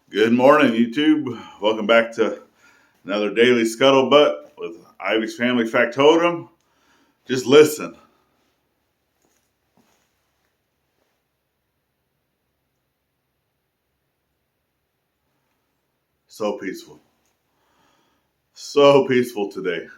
Good morning, YouTube. Welcome back to another daily Scuttlebutt with Ivy's Family Factotum. Just listen. So peaceful. So peaceful today.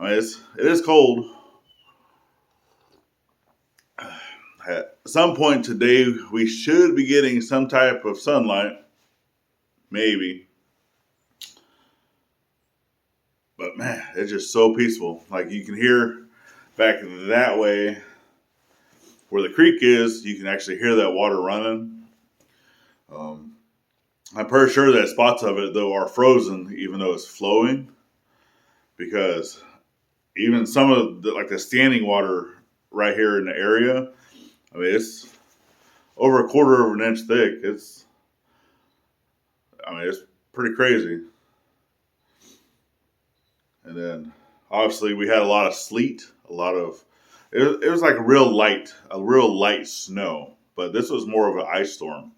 I mean, it is cold. At some point today, we should be getting some type of sunlight. Maybe. But man, it's just so peaceful. Like you can hear back that way where the creek is, you can actually hear that water running. I'm pretty sure that spots of it, though, are frozen, even though it's flowing. Because even some of the standing water right here in the area, I mean, it's over a quarter of an inch thick. It's pretty crazy. And then obviously we had a lot of sleet, it was like a real light snow, but this was more of an ice storm.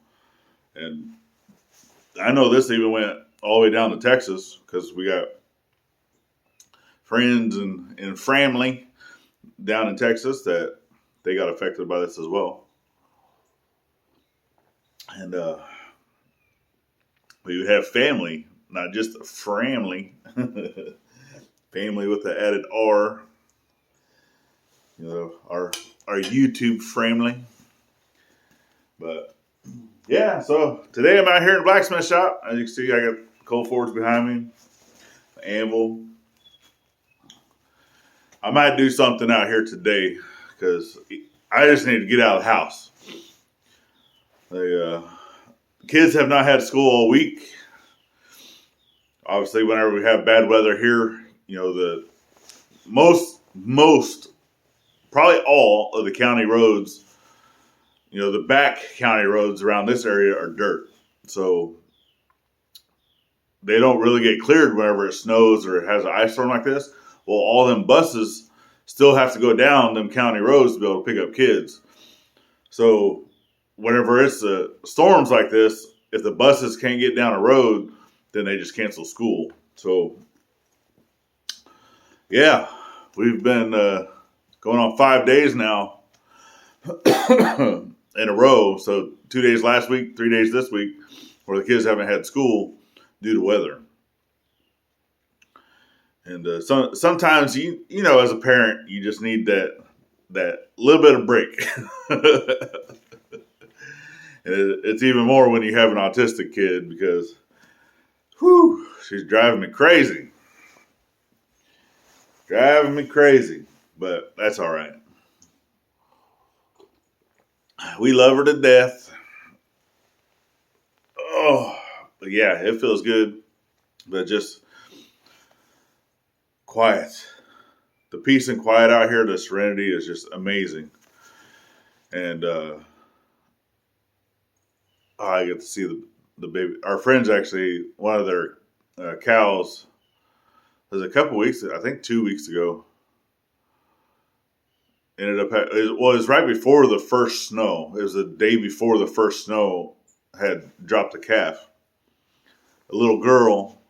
And I know this even went all the way down to Texas because we got friends and family down in Texas that they got affected by this as well. And we would have family, not just family, family with the added R. You know, our YouTube family. But yeah, so today I'm out here in the blacksmith shop. As you can see, I got cold forge behind me, anvil. I might do something out here today because I just need to get out of the house. The kids have not had school all week. Obviously, whenever we have bad weather here, you know, the most, probably all of the county roads, you know, the back county roads around this area are dirt. So they don't really get cleared whenever it snows or it has an ice storm like this. Well, all them buses still have to go down them county roads to be able to pick up kids. So whenever it's storms like this, if the buses can't get down a road, then they just cancel school. So yeah, we've been going on 5 days now in a row. So 2 days last week, 3 days this week, where the kids haven't had school due to weather. And sometimes you know, as a parent, you just need that little bit of break. It's even more when you have an autistic kid because, whew, she's driving me crazy. Driving me crazy. But that's all right. We love her to death. Oh, but yeah, it feels good. But just quiet. The peace and quiet out here, the serenity is just amazing. And I get to see the baby. Our friends actually, one of their cows was a couple weeks, I think 2 weeks ago, ended up, it was right before the first snow. It was the day before the first snow had dropped a calf. A little girl,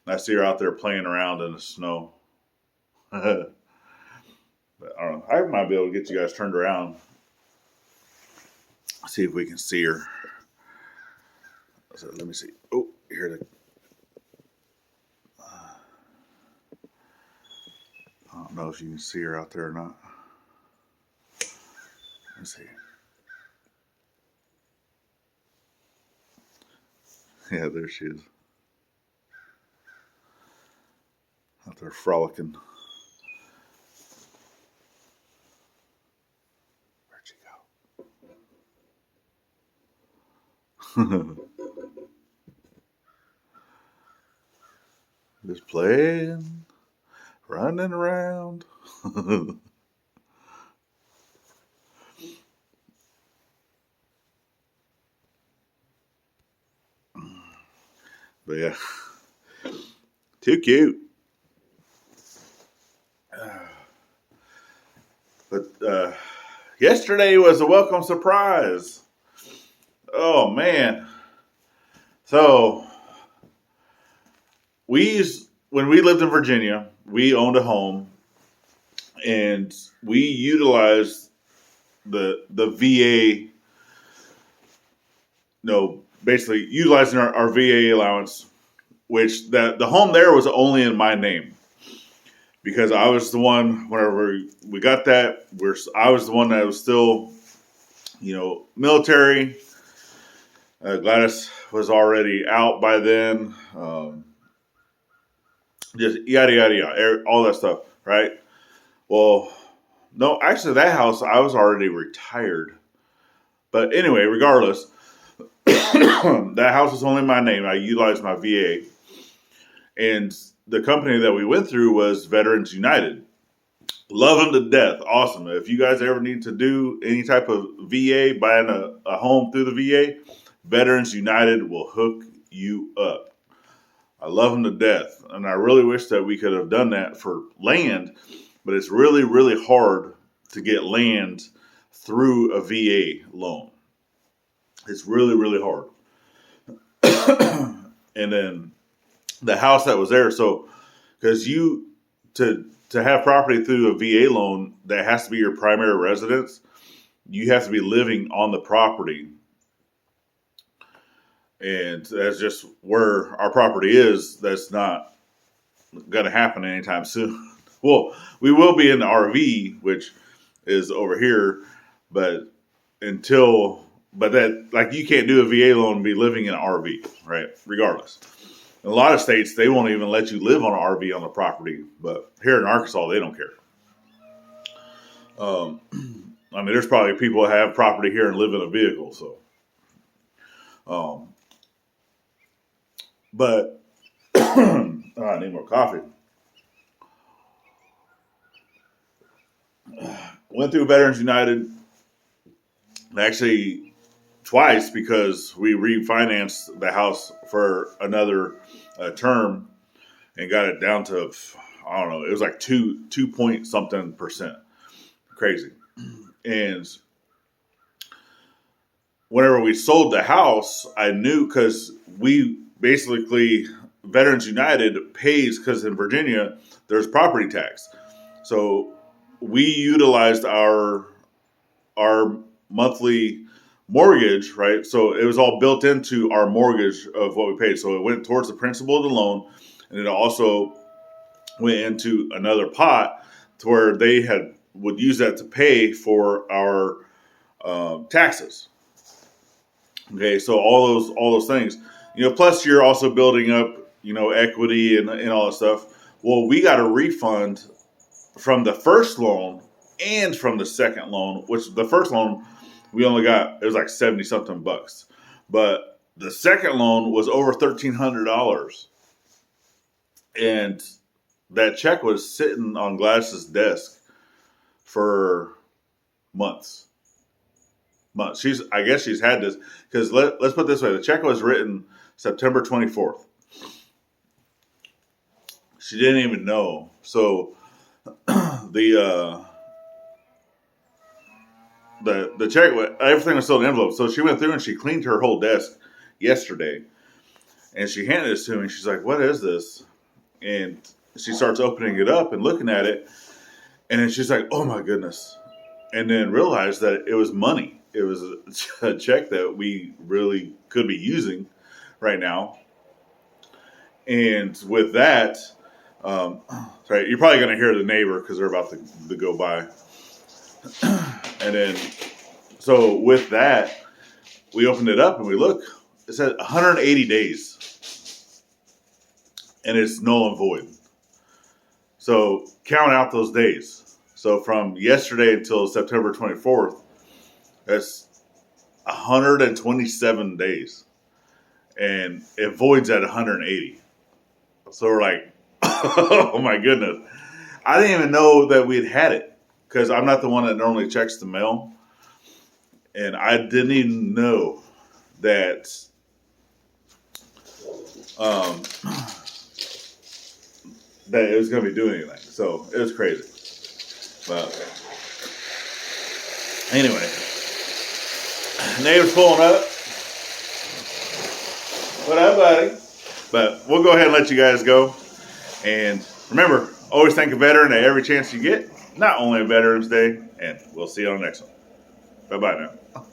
I see her out there playing around in the snow. But I don't know. I might be able to get you guys turned around. See if we can see her. So let me see. Oh, here I don't know if you can see her out there or not. Let's see. Yeah, there she is. Out there frolicking. Where'd she go? Just playing, running around. But yeah, too cute. But yesterday was a welcome surprise. Oh man, So when we lived in Virginia, we owned a home, and we utilized the VA. No, basically utilizing our VA allowance, which the home there was only in my name because I was the one. Whenever we got that, I was the one that was still, military. Gladys was already out by then. Just yada yada yada, all that stuff, right? Well, no, actually, that house I was already retired. But anyway, regardless, that house was only in my name. I utilized my VA, and the company that we went through was Veterans United. Love them to death. Awesome. If you guys ever need to do any type of VA, buying a home through the VA, Veterans United will hook you up. I love them to death. And I really wish that we could have done that for land, but it's really, really hard to get land through a VA loan. It's really, really hard. And then the house that was there, so because to have property through a VA loan, that has to be your primary residence. You have to be living on the property. And that's just where our property is. That's not going to happen anytime soon. Well, we will be in the RV, which is over here, but that, like, you can't do a VA loan and be living in an RV, right? Regardless. In a lot of states, they won't even let you live on an RV on the property, but here in Arkansas, they don't care. There's probably people that have property here and live in a vehicle, so. But I need more coffee. Went through Veterans United actually twice because we refinanced the house for another term and got it down to, I don't know, it was like 2 point something %. Crazy. And whenever we sold the house, I knew, because we basically, Veterans United pays, because in Virginia, there's property tax. So we utilized our monthly mortgage, right? So it was all built into our mortgage of what we paid. So it went towards the principal of the loan, and it also went into another pot to where they would use that to pay for our taxes. Okay, so all those things, plus you're also building up, equity and all that stuff. Well, we got a refund from the first loan and from the second loan, which the first loan we only got, it was like 70 something bucks, but the second loan was over $1,300, and that check was sitting on Gladys's desk for months. I guess she's had this, because let's put it this way: the check was written September 24th. She didn't even know. So the check, everything was still in an envelope. So she went through and she cleaned her whole desk yesterday, and she handed it to me. She's like, "What is this?" And she starts opening it up and looking at it, and then she's like, "Oh my goodness!" And then realized that it was money. It was a check that we really could be using right now. And with that, sorry, you're probably going to hear the neighbor because they're about to go by. And then, so with that, we opened it up and we look. It said 180 days. And it's null and void. So count out those days. So from yesterday until September 24th, that's 127 days. And it voids at 180. So we're like, oh my goodness. I didn't even know that we'd had it, because I'm not the one that normally checks the mail. And I didn't even know that that it was going to be doing anything. So it was crazy. But anyway, neighbor's pulling up. What up, buddy? But we'll go ahead and let you guys go. And remember, always thank a veteran at every chance you get. Not only a Veterans Day. And we'll see you on the next one. Bye-bye now.